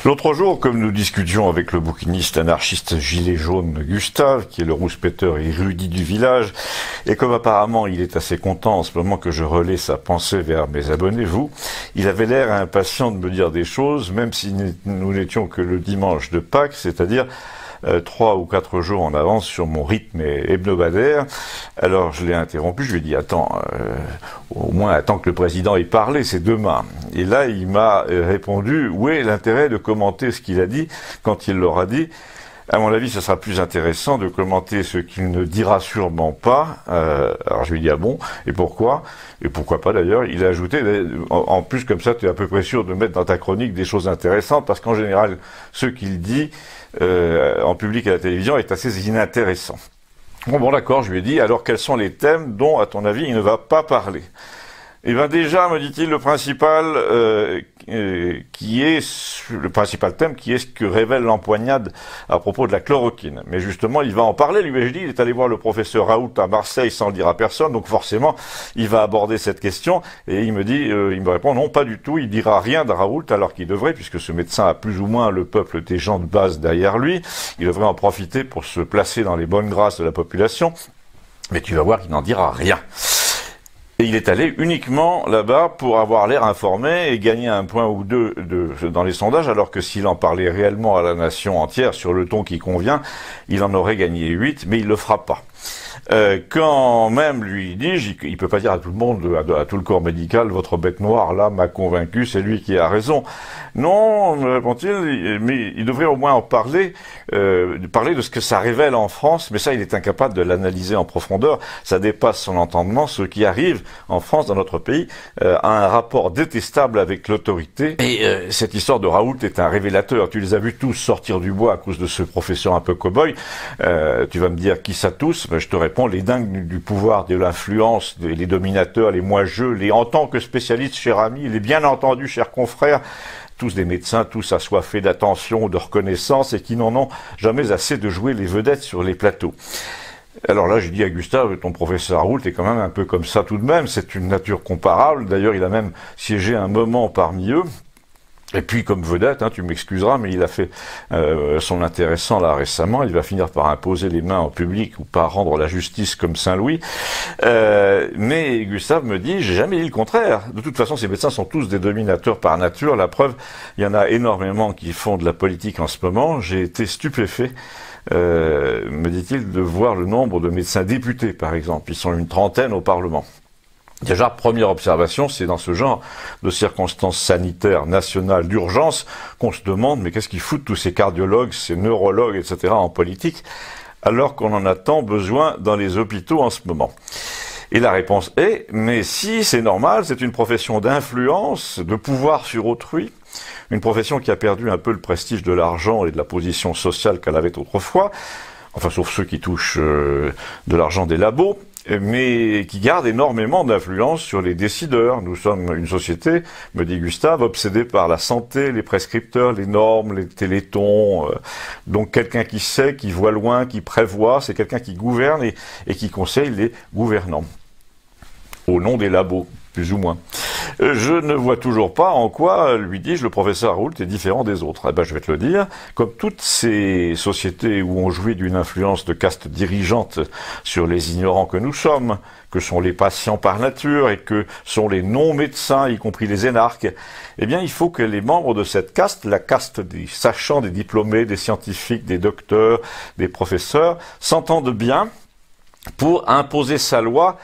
L'autre jour, comme nous discutions avec le bouquiniste anarchiste gilet jaune Gustave, qui est le rouspéteur érudit du village, et comme apparemment il est assez content en ce moment que je relaie sa pensée vers mes abonnés, il avait l'air impatient de me dire des choses, même si nous n'étions que le dimanche de Pâques, c'est-à-dire 3 ou 4 jours en avance sur mon rythme hebdomadaire. Alors je l'ai interrompu, je lui ai dit attends, au moins attends que le président ait parlé, c'est demain. Et là il m'a répondu où est l'intérêt de commenter ce qu'il a dit quand il l'aura dit. À mon avis, ce sera plus intéressant de commenter ce qu'il ne dira sûrement pas. Alors je lui ai dit ah bon, et pourquoi? Et pourquoi pas d'ailleurs? Il a ajouté, en plus comme ça tu es à peu près sûr de mettre dans ta chronique des choses intéressantes, parce qu'en général, ce qu'il dit en public à la télévision est assez inintéressant. Bon d'accord, je lui ai dit, alors quels sont les thèmes dont, à ton avis, il ne va pas parler? Eh bien déjà, me dit-il, le principal thème qui est ce que révèle l'empoignade à propos de la chloroquine. Mais justement, il va en parler, lui ai dit, il est allé voir le professeur Raoult à Marseille sans le dire à personne, donc forcément, il va aborder cette question, et il me répond, non, pas du tout, il dira rien de Raoult, alors qu'il devrait, puisque ce médecin a plus ou moins le peuple des gens de base derrière lui, il devrait en profiter pour se placer dans les bonnes grâces de la population, mais tu vas voir qu'il n'en dira rien. Et il est allé uniquement là-bas pour avoir l'air informé et gagner un point ou deux dans les sondages, alors que s'il en parlait réellement à la nation entière sur le ton qui convient, il en aurait gagné 8, mais il le fera pas. Quand même, lui dis-je, il peut pas dire à tout le monde, à tout le corps médical, votre bête noire là m'a convaincu, c'est lui qui a raison. Non, me répond-il, mais il devrait au moins en parler, parler de ce que ça révèle en France, mais ça il est incapable de l'analyser en profondeur, ça dépasse son entendement, ce qui arrive en France, dans notre pays, à un rapport détestable avec l'autorité. Et cette histoire de Raoult est un révélateur, tu les as vus tous sortir du bois à cause de ce professeur un peu cow-boy, tu vas me dire qui ça tous, ben, je te réponds, les dingues du pouvoir, de l'influence, les dominateurs, les moi-je, les en tant que spécialistes, chers amis, les bien entendus, chers confrères, tous des médecins, tous assoiffés d'attention, de reconnaissance, et qui n'en ont jamais assez de jouer les vedettes sur les plateaux. Alors là, j'ai dit à Gustave, ton professeur Raoult est quand même un peu comme ça tout de même, c'est une nature comparable, d'ailleurs il a même siégé un moment parmi eux. Et puis, comme vedette, tu m'excuseras, mais il a fait son intéressant là récemment. Il va finir par imposer les mains en public ou par rendre la justice comme Saint-Louis. Mais Gustave me dit, j'ai jamais dit le contraire. De toute façon, ces médecins sont tous des dominateurs par nature. La preuve, il y en a énormément qui font de la politique en ce moment. J'ai été stupéfait, me dit-il, de voir le nombre de médecins députés, par exemple. Ils sont une trentaine au Parlement. Déjà, première observation, c'est dans ce genre de circonstances sanitaires nationales d'urgence qu'on se demande, mais qu'est-ce qu'ils foutent tous ces cardiologues, ces neurologues, etc. en politique, alors qu'on en a tant besoin dans les hôpitaux en ce moment? Et la réponse est, mais si, c'est normal, c'est une profession d'influence, de pouvoir sur autrui, une profession qui a perdu un peu le prestige de l'argent et de la position sociale qu'elle avait autrefois, enfin sauf ceux qui touchent de l'argent des labos, mais qui garde énormément d'influence sur les décideurs. Nous sommes une société, me dit Gustave, obsédée par la santé, les prescripteurs, les normes, les télétons. Donc quelqu'un qui sait, qui voit loin, qui prévoit, c'est quelqu'un qui gouverne et qui conseille les gouvernants. Au nom des labos, plus ou moins. Je ne vois toujours pas en quoi, lui dis-je, le professeur Raoult est différent des autres. Eh ben, je vais te le dire. Comme toutes ces sociétés où on jouit d'une influence de caste dirigeante sur les ignorants que nous sommes, que sont les patients par nature et que sont les non-médecins, y compris les énarques, eh bien, il faut que les membres de cette caste, la caste des sachants, des diplômés, des scientifiques, des docteurs, des professeurs, s'entendent bien pour imposer sa loi,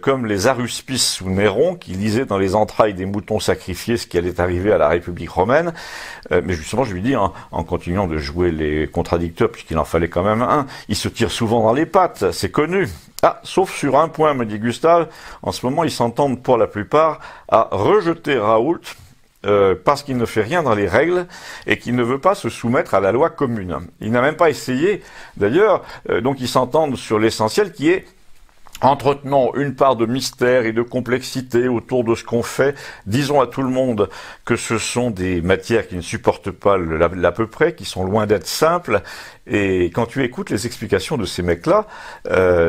comme les aruspices sous Néron, qui lisaient dans les entrailles des moutons sacrifiés ce qui allait arriver à la République romaine. Mais justement, je lui dis, en continuant de jouer les contradicteurs, puisqu'il en fallait quand même un, ils se tirent souvent dans les pattes, c'est connu. Ah, sauf sur un point, me dit Gustave, en ce moment, ils s'entendent pour la plupart à rejeter Raoult, parce qu'il ne fait rien dans les règles et qu'il ne veut pas se soumettre à la loi commune. Il n'a même pas essayé, d'ailleurs, donc ils s'entendent sur l'essentiel qui est Entretenons une part de mystère et de complexité autour de ce qu'on fait. Disons à tout le monde que ce sont des matières qui ne supportent pas l'à peu près, qui sont loin d'être simples. Et quand tu écoutes les explications de ces mecs-là,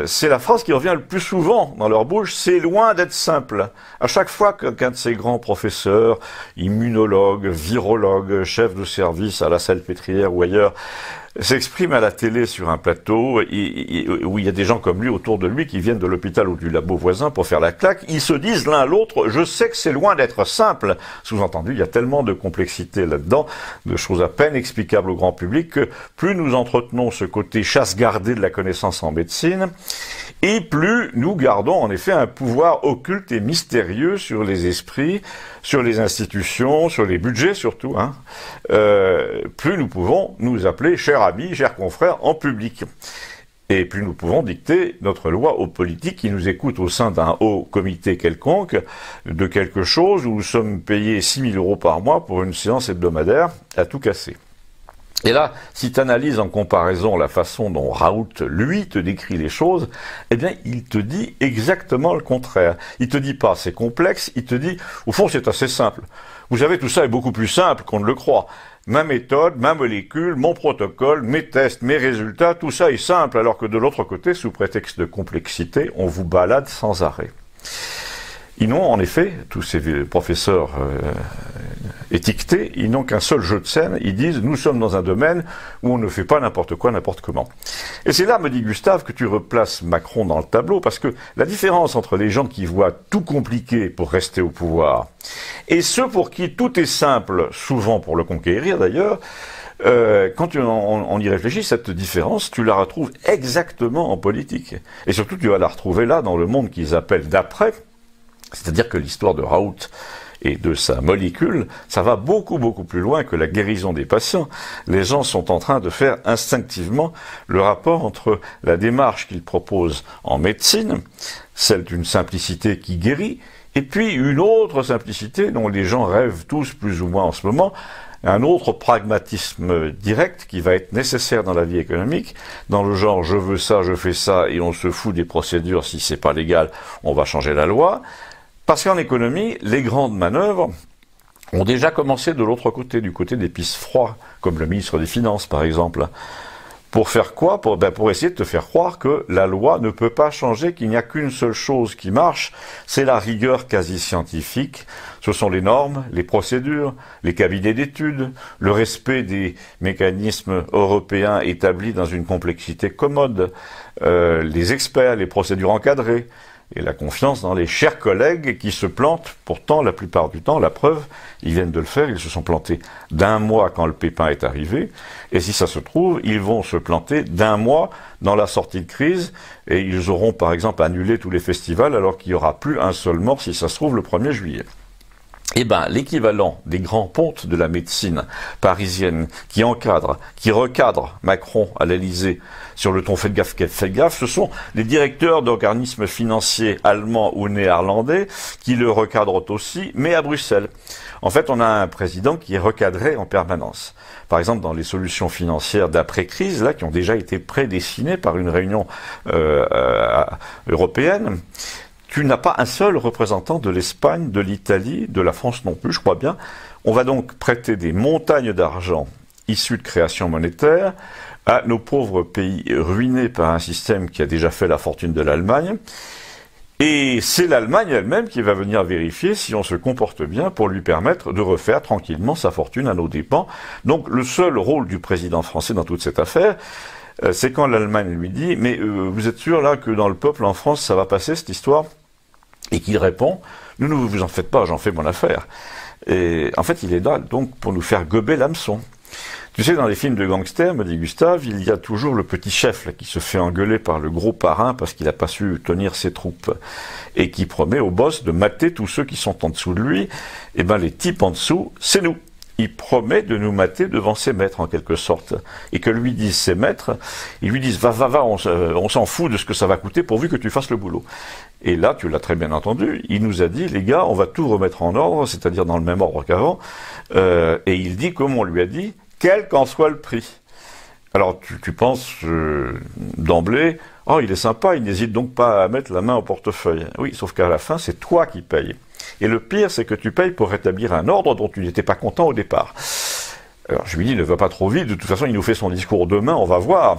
c'est la phrase qui revient le plus souvent dans leur bouche, c'est loin d'être simple. À chaque fois qu'un de ces grands professeurs, immunologues, virologues, chefs de service à la Salpêtrière ou ailleurs, s'exprime à la télé sur un plateau où il y a des gens comme lui autour de lui qui viennent de l'hôpital ou du labo voisin pour faire la claque, ils se disent l'un à l'autre, je sais que c'est loin d'être simple. Sous-entendu, il y a tellement de complexité là-dedans, de choses à peine explicables au grand public, que plus nous entretenons ce côté chasse gardée de la connaissance en médecine, et plus nous gardons en effet un pouvoir occulte et mystérieux sur les esprits, sur les institutions, sur les budgets surtout, plus nous pouvons nous appeler chers amis, chers confrères en public. Et plus nous pouvons dicter notre loi aux politiques qui nous écoutent au sein d'un haut comité quelconque de quelque chose où nous sommes payés 6 000 € par mois pour une séance hebdomadaire à tout casser. Et là, si tu analyses en comparaison la façon dont Raoult, lui, te décrit les choses, eh bien, il te dit exactement le contraire. Il te dit pas c'est complexe, il te dit, au fond, c'est assez simple. Vous savez, tout ça est beaucoup plus simple qu'on ne le croit. Ma méthode, ma molécule, mon protocole, mes tests, mes résultats, tout ça est simple, alors que de l'autre côté, sous prétexte de complexité, on vous balade sans arrêt. Ils n'ont, en effet, tous ces professeurs étiquetés, ils n'ont qu'un seul jeu de scène. Ils disent, nous sommes dans un domaine où on ne fait pas n'importe quoi, n'importe comment. Et c'est là, me dit Gustave, que tu replaces Macron dans le tableau, parce que la différence entre les gens qui voient tout compliqué pour rester au pouvoir, et ceux pour qui tout est simple, souvent pour le conquérir d'ailleurs, quand on y réfléchit, cette différence, tu la retrouves exactement en politique. Et surtout, tu vas la retrouver là, dans le monde qu'ils appellent d'après, c'est-à-dire que l'histoire de Raoult et de sa molécule, ça va beaucoup, beaucoup plus loin que la guérison des patients. Les gens sont en train de faire instinctivement le rapport entre la démarche qu'il propose en médecine, celle d'une simplicité qui guérit, et puis une autre simplicité dont les gens rêvent tous plus ou moins en ce moment, un autre pragmatisme direct qui va être nécessaire dans la vie économique, dans le genre je veux ça, je fais ça, et on se fout des procédures, si c'est pas légal, on va changer la loi. Parce qu'en économie, les grandes manœuvres ont déjà commencé de l'autre côté, du côté des pistes froides, comme le ministre des Finances par exemple. Pour faire quoi? Pour essayer de te faire croire que la loi ne peut pas changer, qu'il n'y a qu'une seule chose qui marche, c'est la rigueur quasi scientifique. Ce sont les normes, les procédures, les cabinets d'études, le respect des mécanismes européens établis dans une complexité commode, les experts, les procédures encadrées, et la confiance dans les chers collègues qui se plantent, pourtant la plupart du temps, la preuve, ils viennent de le faire, ils se sont plantés d'1 mois quand le pépin est arrivé, et si ça se trouve, ils vont se planter d'1 mois dans la sortie de crise, et ils auront par exemple annulé tous les festivals alors qu'il n'y aura plus un seul mort si ça se trouve le 1er juillet. Eh ben, l'équivalent des grands pontes de la médecine parisienne qui recadrent Macron à l'Élysée sur le ton faites gaffe, ce sont les directeurs d'organismes financiers allemands ou néerlandais qui le recadrent aussi, mais à Bruxelles. En fait, on a un président qui est recadré en permanence. Par exemple, dans les solutions financières d'après-crise, là, qui ont déjà été prédessinées par une réunion européenne, tu n'as pas un seul représentant de l'Espagne, de l'Italie, de la France non plus, je crois bien. On va donc prêter des montagnes d'argent issues de création monétaire à nos pauvres pays ruinés par un système qui a déjà fait la fortune de l'Allemagne. Et c'est l'Allemagne elle-même qui va venir vérifier si on se comporte bien pour lui permettre de refaire tranquillement sa fortune à nos dépens. Donc le seul rôle du président français dans toute cette affaire, c'est quand l'Allemagne lui dit « Mais vous êtes sûr là que dans le peuple en France ça va passer cette histoire ?» Et qu'il répond « Ne vous en faites pas, j'en fais mon affaire. » Et en fait, il est là donc pour nous faire gober l'hameçon. Tu sais, dans les films de gangsters, me dit Gustave, il y a toujours le petit chef là, qui se fait engueuler par le gros parrain parce qu'il n'a pas su tenir ses troupes et qui promet au boss de mater tous ceux qui sont en dessous de lui. Et ben les types en dessous, c'est nous. Il promet de nous mater devant ses maîtres en quelque sorte. Et que lui disent ses maîtres, ils lui disent va, on s'en fout de ce que ça va coûter pourvu que tu fasses le boulot. Et là, tu l'as très bien entendu, il nous a dit, les gars, on va tout remettre en ordre, c'est-à-dire dans le même ordre qu'avant. Et il dit, comme on lui a dit, quel qu'en soit le prix. Alors tu penses d'emblée, oh il est sympa, il n'hésite donc pas à mettre la main au portefeuille. Oui, sauf qu'à la fin, c'est toi qui payes. Et le pire, c'est que tu payes pour rétablir un ordre dont tu n'étais pas content au départ. Alors je lui dis, ne va pas trop vite, de toute façon il nous fait son discours demain, on va voir.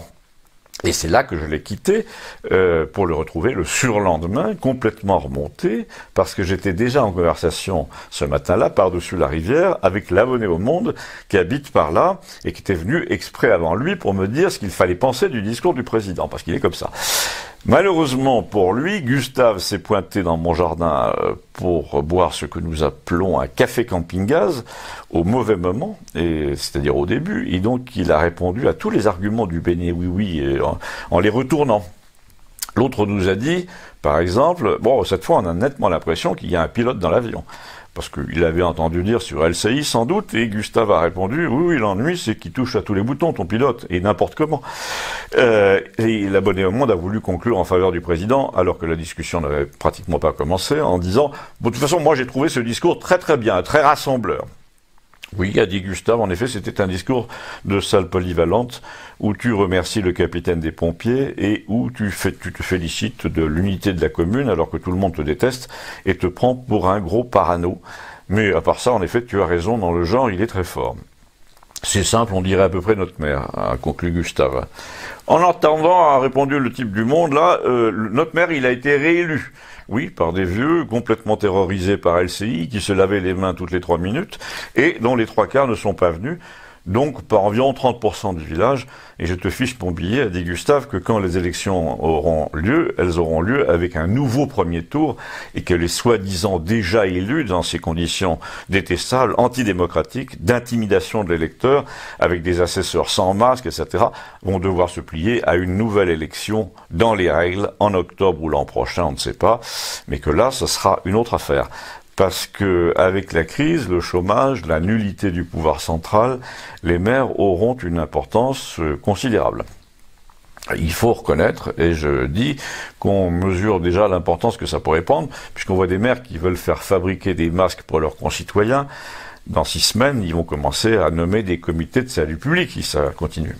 Et c'est là que je l'ai quitté pour le retrouver le surlendemain, complètement remonté, parce que j'étais déjà en conversation ce matin-là, par-dessus la rivière, avec l'abonné au Monde qui habite par là et qui était venu exprès avant lui pour me dire ce qu'il fallait penser du discours du président, parce qu'il est comme ça. Malheureusement pour lui, Gustave s'est pointé dans mon jardin pour boire ce que nous appelons un café camping-gaz au mauvais moment, c'est-à-dire au début, et donc il a répondu à tous les arguments du Béni oui en les retournant. L'autre nous a dit, par exemple, bon, cette fois on a nettement l'impression qu'il y a un pilote dans l'avion. Parce qu'il avait entendu dire sur LCI sans doute, et Gustave a répondu, oui, l'ennui c'est qu'il touche à tous les boutons, ton pilote, et n'importe comment. Et l'abonné au Monde a voulu conclure en faveur du président, alors que la discussion n'avait pratiquement pas commencé, en disant, bon, de toute façon, moi j'ai trouvé ce discours très très bien, très rassembleur. Oui, a dit Gustave, en effet, c'était un discours de salle polyvalente où tu remercies le capitaine des pompiers et où tu te félicites de l'unité de la commune alors que tout le monde te déteste et te prend pour un gros parano. Mais à part ça, en effet, tu as raison, dans le genre, il est très fort. C'est simple, on dirait à peu près notre mère, a conclu Gustave. En attendant, a répondu le type du Monde, là, notre maire, il a été réélu. Oui, par des vieux complètement terrorisés par LCI qui se lavaient les mains toutes les 3 minutes et dont les 3/4 ne sont pas venus, donc par environ 30% du village. Et je te fiche mon billet, a dit Gustave, que quand les élections auront lieu, elles auront lieu avec un nouveau premier tour et que les soi-disant déjà élus dans ces conditions détestables, antidémocratiques, d'intimidation de l'électeur, avec des assesseurs sans masque, etc., vont devoir se plier à une nouvelle élection dans les règles en octobre ou l'an prochain, on ne sait pas, mais que là, ce sera une autre affaire. Parce que avec la crise, le chômage, la nullité du pouvoir central, les maires auront une importance considérable. Il faut reconnaître, et je dis qu'on mesure déjà l'importance que ça pourrait prendre, puisqu'on voit des maires qui veulent faire fabriquer des masques pour leurs concitoyens. Dans 6 semaines, ils vont commencer à nommer des comités de salut public, si ça continue.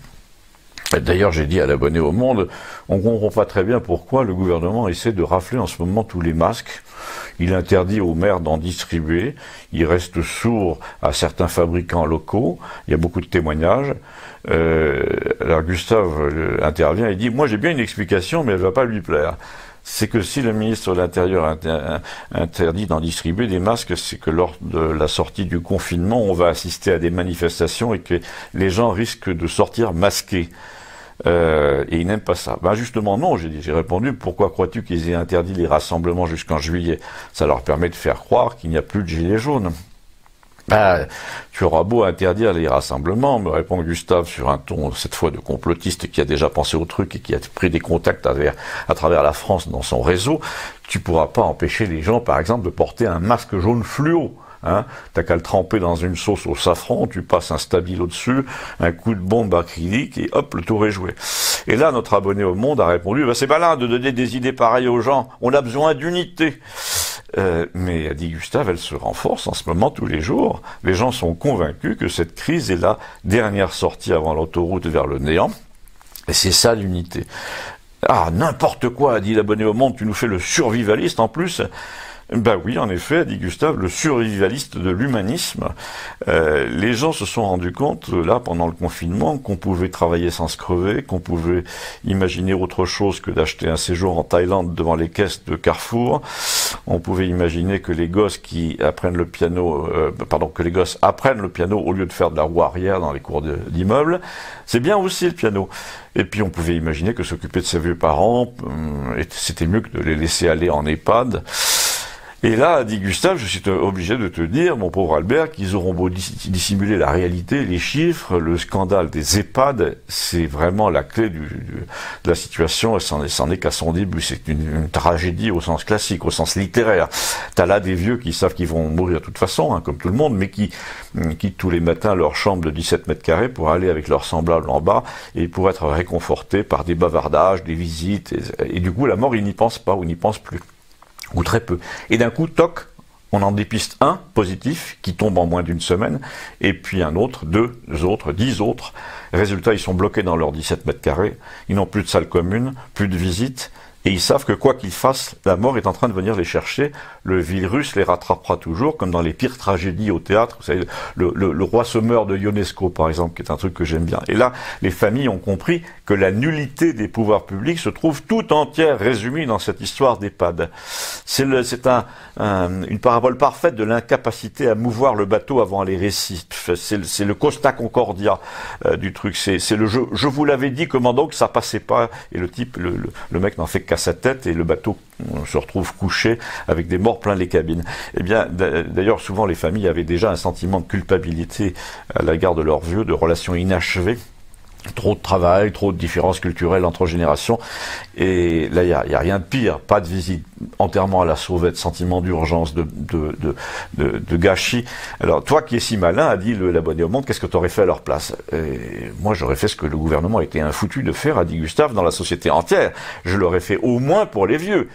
D'ailleurs, j'ai dit à l'abonné au Monde, on ne comprend pas très bien pourquoi le gouvernement essaie de rafler en ce moment tous les masques. Il interdit aux maires d'en distribuer. Il reste sourd à certains fabricants locaux. Il y a beaucoup de témoignages. Alors Gustave intervient et dit, moi j'ai bien une explication, mais elle ne va pas lui plaire. C'est que si le ministre de l'Intérieur interdit d'en distribuer des masques, c'est que lors de la sortie du confinement, on va assister à des manifestations et que les gens risquent de sortir masqués. Et ils n'aiment pas ça. Ben justement non, j'ai répondu, pourquoi crois-tu qu'ils aient interdit les rassemblements jusqu'en juillet? Ça leur permet de faire croire qu'il n'y a plus de gilets jaunes. Ben, tu auras beau interdire les rassemblements, me répond Gustave sur un ton, cette fois de complotiste qui a déjà pensé au truc et qui a pris des contacts à travers la France dans son réseau, tu pourras pas empêcher les gens, par exemple, de porter un masque jaune fluo. Hein, t'as qu'à le tremper dans une sauce au safran, tu passes un stabilo dessus, un coup de bombe acrylique et hop, le tour est joué. Et là, notre abonné au Monde a répondu, bah, c'est malin de donner des idées pareilles aux gens, on a besoin d'unité. Mais, a dit Gustave, elle se renforce en ce moment tous les jours. Les gens sont convaincus que cette crise est la dernière sortie avant l'autoroute vers le néant. Et c'est ça l'unité. Ah, n'importe quoi, a dit l'abonné au Monde, tu nous fais le survivaliste en plus. Ben oui, en effet, a dit Gustave, le survivaliste de l'humanisme. Les gens se sont rendus compte, là, pendant le confinement, qu'on pouvait travailler sans se crever, qu'on pouvait imaginer autre chose que d'acheter un séjour en Thaïlande devant les caisses de Carrefour. On pouvait imaginer que les gosses qui apprennent le piano, que les gosses apprennent le piano au lieu de faire de la roue arrière dans les cours d'immeubles. C'est bien aussi le piano. Et puis on pouvait imaginer que s'occuper de ses vieux parents, c'était mieux que de les laisser aller en EHPAD. Et là, dit Gustave, je suis obligé de te dire, mon pauvre Albert, qu'ils auront beau dissimuler la réalité, les chiffres, le scandale des EHPAD, c'est vraiment la clé de la situation, et c'en est qu'à son début. C'est une tragédie au sens classique, au sens littéraire. T'as là des vieux qui savent qu'ils vont mourir de toute façon, hein, comme tout le monde, mais qui quittent tous les matins leur chambre de 17 mètres carrés pour aller avec leurs semblables en bas, et pour être réconfortés par des bavardages, des visites, et du coup, la mort, ils n'y pensent pas, ou n'y pensent plus. Ou très peu. Et d'un coup, toc, On en dépiste un positif qui tombe en moins d'une semaine, et puis un autre, 2 autres, 10 autres. Résultat, ils sont bloqués dans leurs 17 mètres carrés, ils n'ont plus de salle commune, plus de visites, et ils savent que quoi qu'ils fassent, la mort est en train de venir les chercher. Le virus les rattrapera toujours, comme dans les pires tragédies au théâtre. Vous savez, le roi Sommeur de Ionesco, par exemple, qui est un truc que j'aime bien. Et là, les familles ont compris que la nullité des pouvoirs publics se trouve tout entière résumée dans cette histoire d'EHPAD. C'est une parabole parfaite de l'incapacité à mouvoir le bateau avant les récits. C'est le Costa Concordia du truc. C'est le jeu. Je vous l'avais dit, comment donc ça passait pas. Et le type, le mec n'en fait qu'à sa tête et le bateau se retrouve couché avec des morts plein les cabines. Eh bien, d'ailleurs, souvent les familles avaient déjà un sentiment de culpabilité à l'égard de leurs vieux, de relations inachevées. Trop de travail, trop de différences culturelles entre générations. Et là, il y a rien de pire. Pas de visite, enterrement à la sauvette, sentiment d'urgence, de gâchis. Alors, toi qui es si malin, a dit l'abonné au monde, qu'est-ce que tu aurais fait à leur place? Et moi, j'aurais fait ce que le gouvernement a été infoutu de faire, a dit Gustave, dans la société entière. Je l'aurais fait au moins pour les vieux.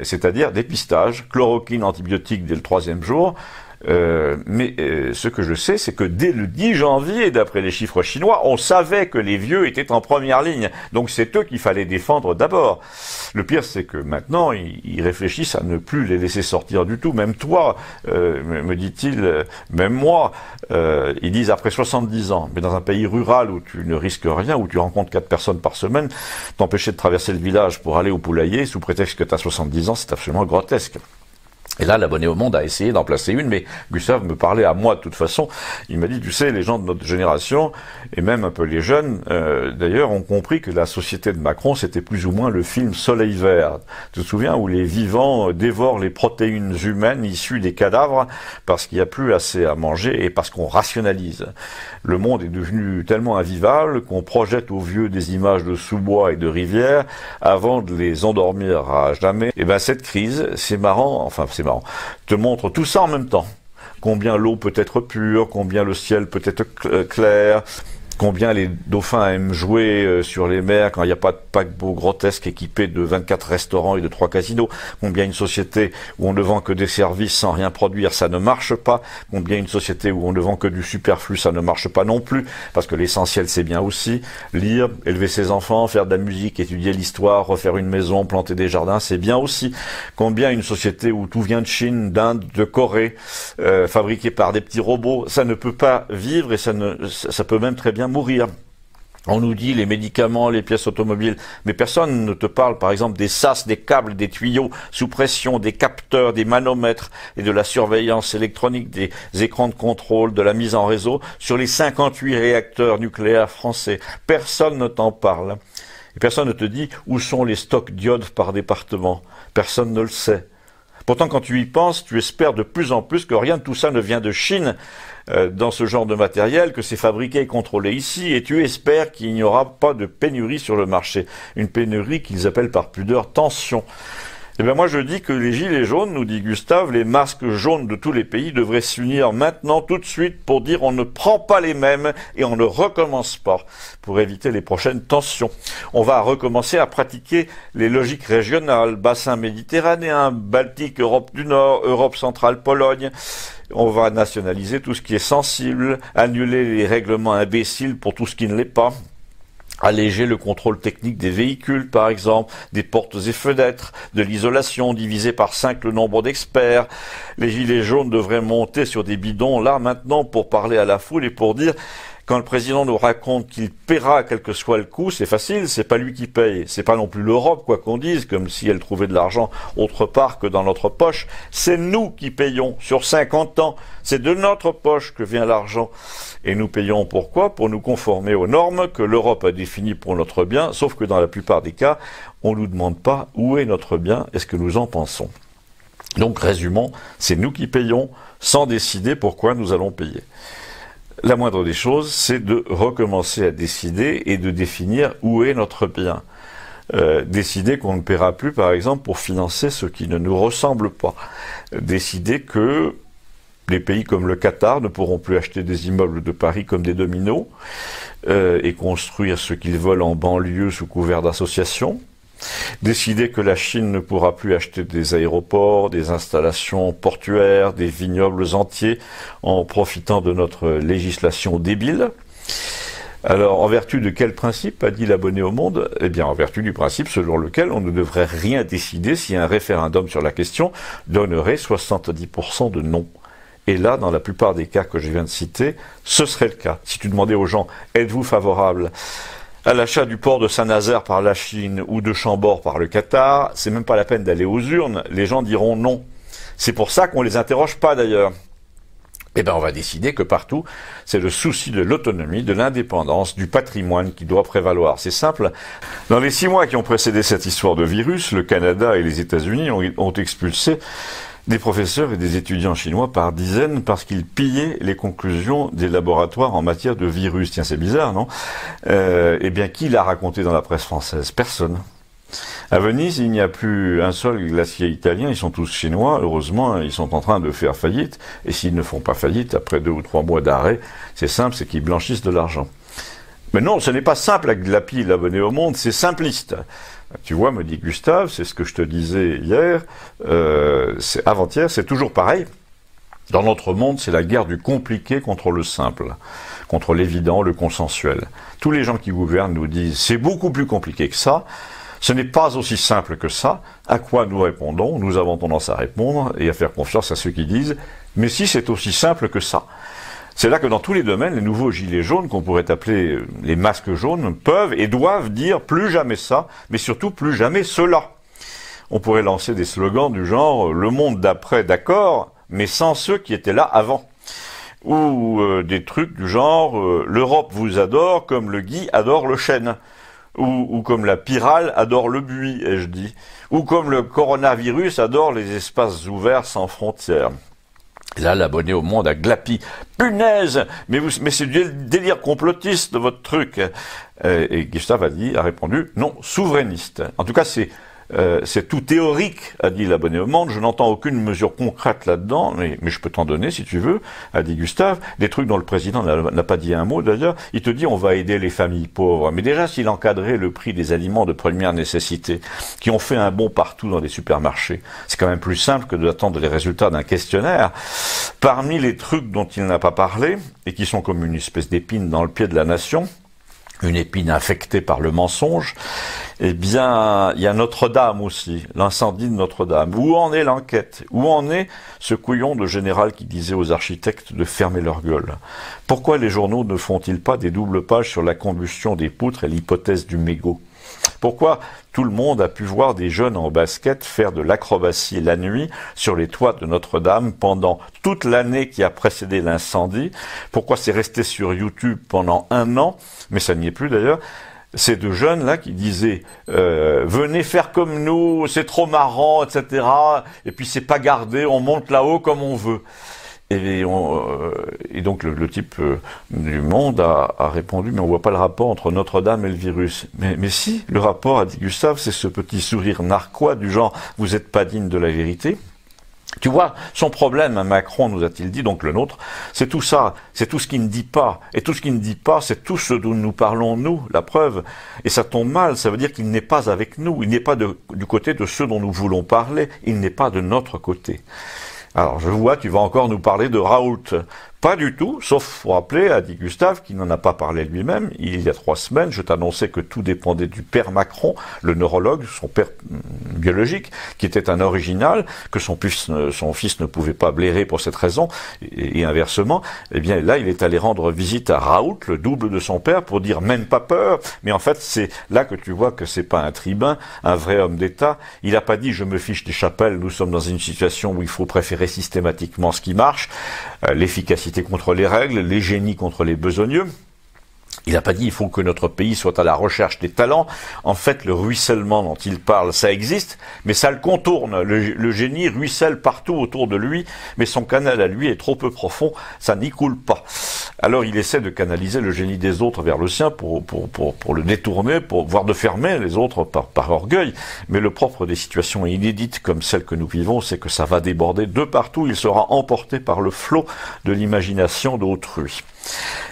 C'est-à-dire dépistage, chloroquine, antibiotique dès le 3e jour. Mais ce que je sais, c'est que dès le 10 janvier, d'après les chiffres chinois, on savait que les vieux étaient en première ligne. Donc c'est eux qu'il fallait défendre d'abord. Le pire, c'est que maintenant, ils réfléchissent à ne plus les laisser sortir du tout. Même toi, me dit-il, même moi, ils disent après 70 ans, mais dans un pays rural où tu ne risques rien, où tu rencontres 4 personnes par semaine, t'empêcher de traverser le village pour aller au poulailler sous prétexte que tu as 70 ans, c'est absolument grotesque. Et là, l'abonné au monde a essayé d'en placer une, mais Gustave me parlait à moi de toute façon. Il m'a dit, tu sais, les gens de notre génération, et même un peu les jeunes, d'ailleurs, ont compris que la société de Macron, c'était plus ou moins le film Soleil Vert. Tu te souviens, où les vivants dévorent les protéines humaines issues des cadavres parce qu'il n'y a plus assez à manger et parce qu'on rationalise. Le monde est devenu tellement invivable qu'on projette aux vieux des images de sous-bois et de rivières avant de les endormir à jamais. Et ben, cette crise, c'est marrant, te montre tout ça en même temps. Combien l'eau peut être pure, combien le ciel peut être clair, combien les dauphins aiment jouer sur les mers quand il n'y a pas de paquebot grotesque équipé de 24 restaurants et de 3 casinos, combien une société où on ne vend que des services sans rien produire, ça ne marche pas, combien une société où on ne vend que du superflu, ça ne marche pas non plus, parce que l'essentiel c'est bien aussi, lire, élever ses enfants, faire de la musique, étudier l'histoire, refaire une maison, planter des jardins, c'est bien aussi, combien une société où tout vient de Chine, d'Inde, de Corée, fabriqué par des petits robots, ça ne peut pas vivre et ça peut même très bien mourir. On nous dit les médicaments, les pièces automobiles, mais personne ne te parle par exemple des sas, des câbles, des tuyaux sous pression, des capteurs, des manomètres et de la surveillance électronique, des écrans de contrôle, de la mise en réseau sur les 58 réacteurs nucléaires français. Personne ne t'en parle. Et personne ne te dit où sont les stocks d'iode par département. Personne ne le sait. Pourtant, quand tu y penses, tu espères de plus en plus que rien de tout ça ne vient de Chine dans ce genre de matériel, que c'est fabriqué et contrôlé ici, et tu espères qu'il n'y aura pas de pénurie sur le marché. Une pénurie qu'ils appellent par pudeur tension. Eh bien moi je dis que les gilets jaunes, nous dit Gustave, les masques jaunes de tous les pays devraient s'unir maintenant tout de suite pour dire on ne prend pas les mêmes et on ne recommence pas pour éviter les prochaines tensions. On va recommencer à pratiquer les logiques régionales, bassin méditerranéen, Baltique, Europe du Nord, Europe centrale, Pologne. On va nationaliser tout ce qui est sensible, annuler les règlements imbéciles pour tout ce qui ne l'est pas. Alléger le contrôle technique des véhicules, par exemple, des portes et fenêtres, de l'isolation, diviser par 5 le nombre d'experts. Les gilets jaunes devraient monter sur des bidons, là, maintenant, pour parler à la foule et pour dire, quand le président nous raconte qu'il paiera quel que soit le coût, c'est facile, c'est pas lui qui paye. C'est pas non plus l'Europe, quoi qu'on dise, comme si elle trouvait de l'argent autre part que dans notre poche. C'est nous qui payons sur 50 ans. C'est de notre poche que vient l'argent. Et nous payons pourquoi? Pour nous conformer aux normes que l'Europe a définies pour notre bien, sauf que dans la plupart des cas, on nous demande pas où est notre bien et ce que nous en pensons. Donc, résumons, c'est nous qui payons sans décider pourquoi nous allons payer. La moindre des choses, c'est de recommencer à décider et de définir où est notre bien. Décider qu'on ne paiera plus, par exemple, pour financer ce qui ne nous ressemble pas. Décider que les pays comme le Qatar ne pourront plus acheter des immeubles de Paris comme des dominos et construire ce qu'ils veulent en banlieue sous couvert d'associations. Décider que la Chine ne pourra plus acheter des aéroports, des installations portuaires, des vignobles entiers en profitant de notre législation débile. Alors, en vertu de quel principe a dit l'abonné au Monde? Eh bien, en vertu du principe selon lequel on ne devrait rien décider si un référendum sur la question donnerait 70% de non. Et là, dans la plupart des cas que je viens de citer, ce serait le cas. Si tu demandais aux gens, êtes-vous favorable à l'achat du port de Saint-Nazaire par la Chine ou de Chambord par le Qatar, c'est même pas la peine d'aller aux urnes, les gens diront non. C'est pour ça qu'on les interroge pas d'ailleurs. Eh bien, on va décider que partout, c'est le souci de l'autonomie, de l'indépendance, du patrimoine qui doit prévaloir. C'est simple. Dans les 6 mois qui ont précédé cette histoire de virus, le Canada et les États-Unis ont expulsé des professeurs et des étudiants chinois par dizaines parce qu'ils pillaient les conclusions des laboratoires en matière de virus. Tiens, c'est bizarre, non? Eh bien, qui l'a raconté dans la presse française? Personne. À Venise, il n'y a plus un seul glacier italien, ils sont tous chinois. Heureusement, ils sont en train de faire faillite. Et s'ils ne font pas faillite, après 2 ou 3 mois d'arrêt, c'est simple, c'est qu'ils blanchissent de l'argent. Mais non, ce n'est pas simple avec de la pile abonnée au Monde, c'est simpliste. Tu vois, me dit Gustave, c'est ce que je te disais hier, avant-hier, c'est toujours pareil. Dans notre monde, c'est la guerre du compliqué contre le simple, contre l'évident, le consensuel. Tous les gens qui gouvernent nous disent, c'est beaucoup plus compliqué que ça, ce n'est pas aussi simple que ça. À quoi nous répondons? Nous avons tendance à répondre et à faire confiance à ceux qui disent, mais si c'est aussi simple que ça. C'est là que dans tous les domaines, les nouveaux gilets jaunes, qu'on pourrait appeler les masques jaunes, peuvent et doivent dire plus jamais ça, mais surtout plus jamais cela. On pourrait lancer des slogans du genre « le monde d'après, d'accord, mais sans ceux qui étaient là avant ». Ou des trucs du genre « l'Europe vous adore comme le gui adore le chêne ». Ou comme la pyrale adore le buis, ai-je dit. Ou comme le coronavirus adore les espaces ouverts sans frontières. Et là, l'abonné au Monde a glapi. Punaise! Mais c'est du délire complotiste, de votre truc. Et Gustave a répondu, non, souverainiste. En tout cas, c'est tout théorique, a dit l'abonné au Monde. Je n'entends aucune mesure concrète là-dedans, mais je peux t'en donner, si tu veux, a dit Gustave. Des trucs dont le président n'a pas dit un mot, d'ailleurs. Il te dit, on va aider les familles pauvres. Mais déjà, s'il encadrait le prix des aliments de première nécessité, qui ont fait un bond partout dans les supermarchés, c'est quand même plus simple que d'attendre les résultats d'un questionnaire. Parmi les trucs dont il n'a pas parlé, et qui sont comme une espèce d'épine dans le pied de la nation, une épine infectée par le mensonge, eh bien, il y a Notre-Dame aussi, l'incendie de Notre-Dame. Où en est l'enquête? Où en est ce couillon de général qui disait aux architectes de fermer leur gueule? Pourquoi les journaux ne font-ils pas des doubles pages sur la combustion des poutres et l'hypothèse du mégot? Pourquoi tout le monde a pu voir des jeunes en basket faire de l'acrobatie la nuit sur les toits de Notre-Dame pendant toute l'année qui a précédé l'incendie? Pourquoi c'est resté sur YouTube pendant 1 an? Mais ça n'y est plus d'ailleurs. Ces 2 jeunes-là qui disaient venez faire comme nous, c'est trop marrant, etc. Et puis c'est pas gardé, on monte là-haut comme on veut. Et donc le type du Monde a répondu, mais on voit pas le rapport entre Notre-Dame et le virus. Mais si, le rapport, a dit Gustave, c'est ce petit sourire narquois du genre « vous êtes pas digne de la vérité ». Tu vois, son problème, Macron nous a-t-il dit, donc le nôtre, c'est tout ça, c'est tout ce qu'il ne dit pas. Et tout ce qu'il ne dit pas, c'est tout ce dont nous parlons, nous, la preuve. Et ça tombe mal, ça veut dire qu'il n'est pas avec nous, il n'est pas du côté de ceux dont nous voulons parler, il n'est pas de notre côté. Alors, je vois, tu vas encore nous parler de Raoult. Pas du tout, sauf pour rappeler, a dit Gustave, qui n'en a pas parlé lui-même. Il y a 3 semaines, je t'annonçais que tout dépendait du père Macron, le neurologue, son père biologique, qui était un original, que son fils ne pouvait pas blairer pour cette raison, et inversement. Eh bien, là, il est allé rendre visite à Raoult, le double de son père, pour dire même pas peur. Mais en fait, c'est là que tu vois que c'est pas un tribun, un vrai homme d'État. Il n'a pas dit je me fiche des chapelles, nous sommes dans une situation où il faut préférer systématiquement ce qui marche, l'efficacité contre les règles, les génies contre les besogneux. Il n'a pas dit il faut que notre pays soit à la recherche des talents. En fait, le ruissellement dont il parle, ça existe, mais ça le contourne. Le génie ruisselle partout autour de lui, mais son canal à lui est trop peu profond, ça n'y coule pas. Alors il essaie de canaliser le génie des autres vers le sien pour le détourner, voire de fermer les autres par orgueil. Mais le propre des situations inédites comme celles que nous vivons, c'est que ça va déborder de partout. Il sera emporté par le flot de l'imagination d'autrui.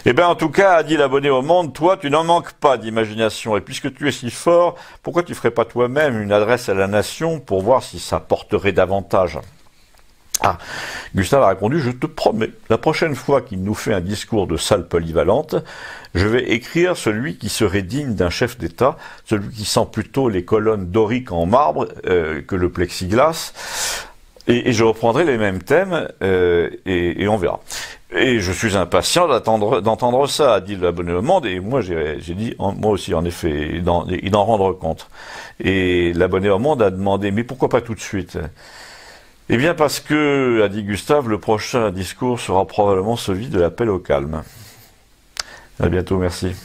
Eh bien, en tout cas, a dit l'abonné au Monde, toi, tu n'en manques pas d'imagination. Et puisque tu es si fort, pourquoi tu ferais pas toi-même une adresse à la nation pour voir si ça porterait davantage? Ah, Gustave a répondu, je te promets, la prochaine fois qu'il nous fait un discours de salle polyvalente, je vais écrire celui qui serait digne d'un chef d'État, celui qui sent plutôt les colonnes doriques en marbre que le plexiglas, et je reprendrai les mêmes thèmes, et on verra. Et je suis impatient d'entendre ça, a dit l'abonné au Monde, et moi j'ai dit, moi aussi en effet, d'en rendre compte. Et l'abonné au Monde a demandé, mais pourquoi pas tout de suite? Eh bien parce que, a dit Gustave, le prochain discours sera probablement celui de l'appel au calme. À bientôt, merci.